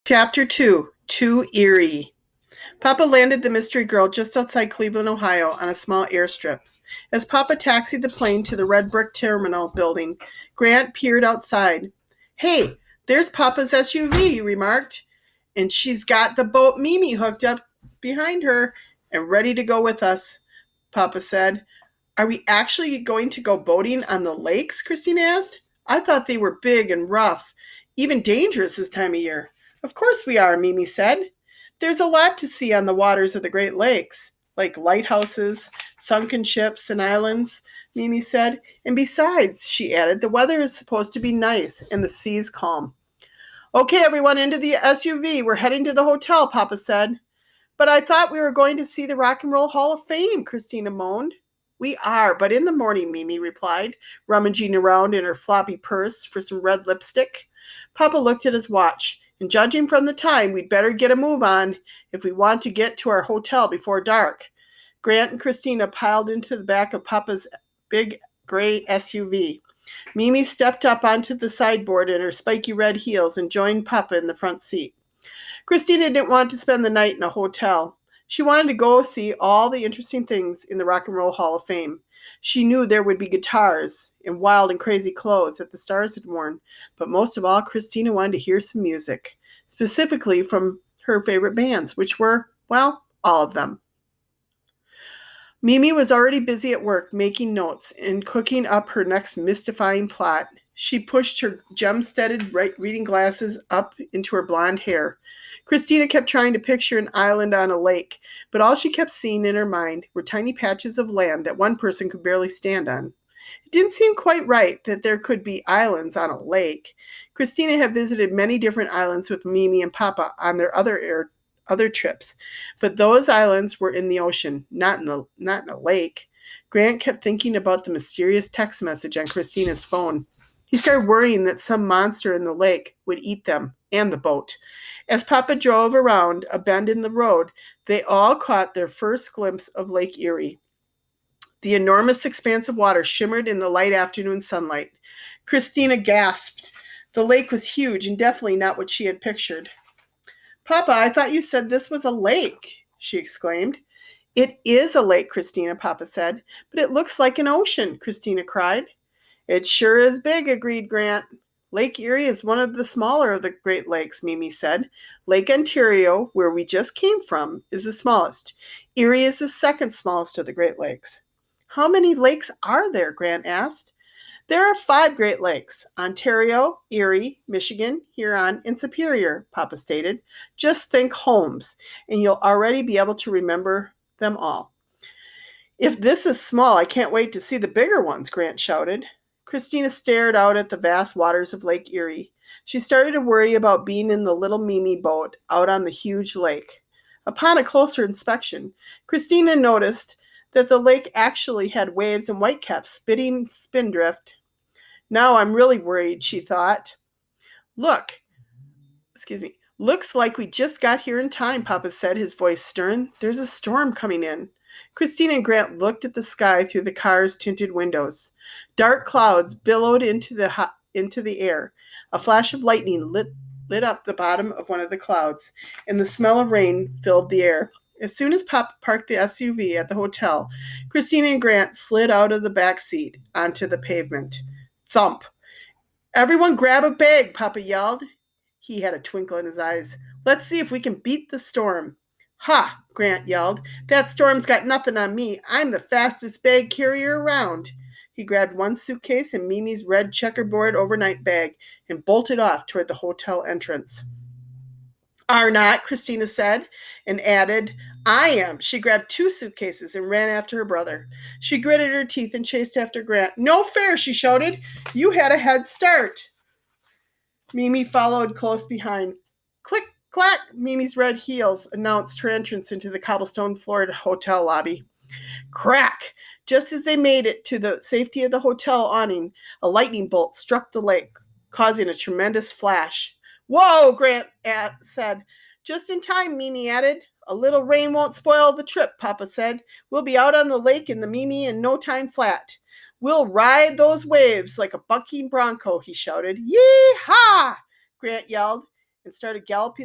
Chapter 2, Too Eerie. Papa landed the mystery girl just outside Cleveland, Ohio, on a small airstrip. As Papa taxied the plane to the red brick terminal building, Grant peered outside. "Hey, there's Papa's SUV," he remarked. "And she's got the boat Mimi hooked up behind her and ready to go with us," Papa said. "Are we actually going to go boating on the lakes?" Christine asked. "I thought they were big and rough, even dangerous this time of year." "Of course we are," Mimi said. "There's a lot to see on the waters of the Great Lakes, like lighthouses, sunken ships, and islands," Mimi said. "And besides," she added, "the weather is supposed to be nice and the sea's calm." "Okay, everyone, into the SUV. We're heading to the hotel," Papa said. "But I thought we were going to see the Rock and Roll Hall of Fame," Christina moaned. "We are, but in the morning," Mimi replied, rummaging around in her floppy purse for some red lipstick. Papa looked at his watch. "And judging from the time, we'd better get a move on if we want to get to our hotel before dark." Grant and Christina piled into the back of Papa's big gray SUV. Mimi stepped up onto the sideboard in her spiky red heels and joined Papa in the front seat. Christina didn't want to spend the night in a hotel. She wanted to go see all the interesting things in the Rock and Roll Hall of Fame. She knew there would be guitars and wild and crazy clothes that the stars had worn, but most of all, Christina wanted to hear some music, specifically from her favorite bands, which were, well, all of them. Mimi was already busy at work making notes and cooking up her next mystifying plot. She pushed her gem-studded reading glasses up into her blonde hair. Christina kept trying to picture an island on a lake, but all she kept seeing in her mind were tiny patches of land that one person could barely stand on. It didn't seem quite right that there could be islands on a lake. Christina had visited many different islands with Mimi and Papa on their other trips, but those islands were in the ocean, not in a lake. Grant kept thinking about the mysterious text message on Christina's phone. He started worrying that some monster in the lake would eat them and the boat. As Papa drove around a bend in the road, they all caught their first glimpse of Lake Erie. The enormous expanse of water shimmered in the light afternoon sunlight. Christina gasped. The lake was huge and definitely not what she had pictured. "Papa, I thought you said this was a lake," she exclaimed. "It is a lake, Christina," Papa said. "But it looks like an ocean," Christina cried. "It sure is big," agreed Grant. "Lake Erie is one of the smaller of the Great Lakes," Mimi said. "Lake Ontario, where we just came from, is the smallest. Erie is the second smallest of the Great Lakes." "How many lakes are there?" Grant asked. "There are 5 Great Lakes: Ontario, Erie, Michigan, Huron, and Superior," Papa stated. "Just think Holmes, and you'll already be able to remember them all." "If this is small, I can't wait to see the bigger ones," Grant shouted. Christina stared out at the vast waters of Lake Erie. She started to worry about being in the little Mimi boat out on the huge lake. Upon a closer inspection, Christina noticed that the lake actually had waves and whitecaps spitting spindrift. "Now I'm really worried," she thought. Looks like we just got here in time," Papa said, his voice stern. "There's a storm coming in." Christina and Grant looked at the sky through the car's tinted windows. Dark clouds billowed into the air. A flash of lightning lit up the bottom of one of the clouds, and the smell of rain filled the air. As soon as Papa parked the SUV at the hotel, Christina and Grant slid out of the back seat onto the pavement. Thump. "Everyone grab a bag," Papa yelled. He had a twinkle in his eyes. "Let's see if we can beat the storm." "Ha!" Grant yelled. "That storm's got nothing on me. I'm the fastest bag carrier around." He grabbed one suitcase and Mimi's red checkerboard overnight bag and bolted off toward the hotel entrance. "Are not," Christina said, and added, "I am." She grabbed 2 suitcases and ran after her brother. She gritted her teeth and chased after Grant. "No fair," she shouted. "You had a head start." Mimi followed close behind. Click, clack, Mimi's red heels announced her entrance into the cobblestone-floored hotel lobby. Crack! Just as they made it to the safety of the hotel awning, a lightning bolt struck the lake, causing a tremendous flash. "Whoa!" Grant said. "Just in time," Mimi added. "A little rain won't spoil the trip," Papa said. "We'll be out on the lake in the Mimi in no time flat. We'll ride those waves like a bucking bronco," he shouted. "Yee-haw!" Grant yelled and started galloping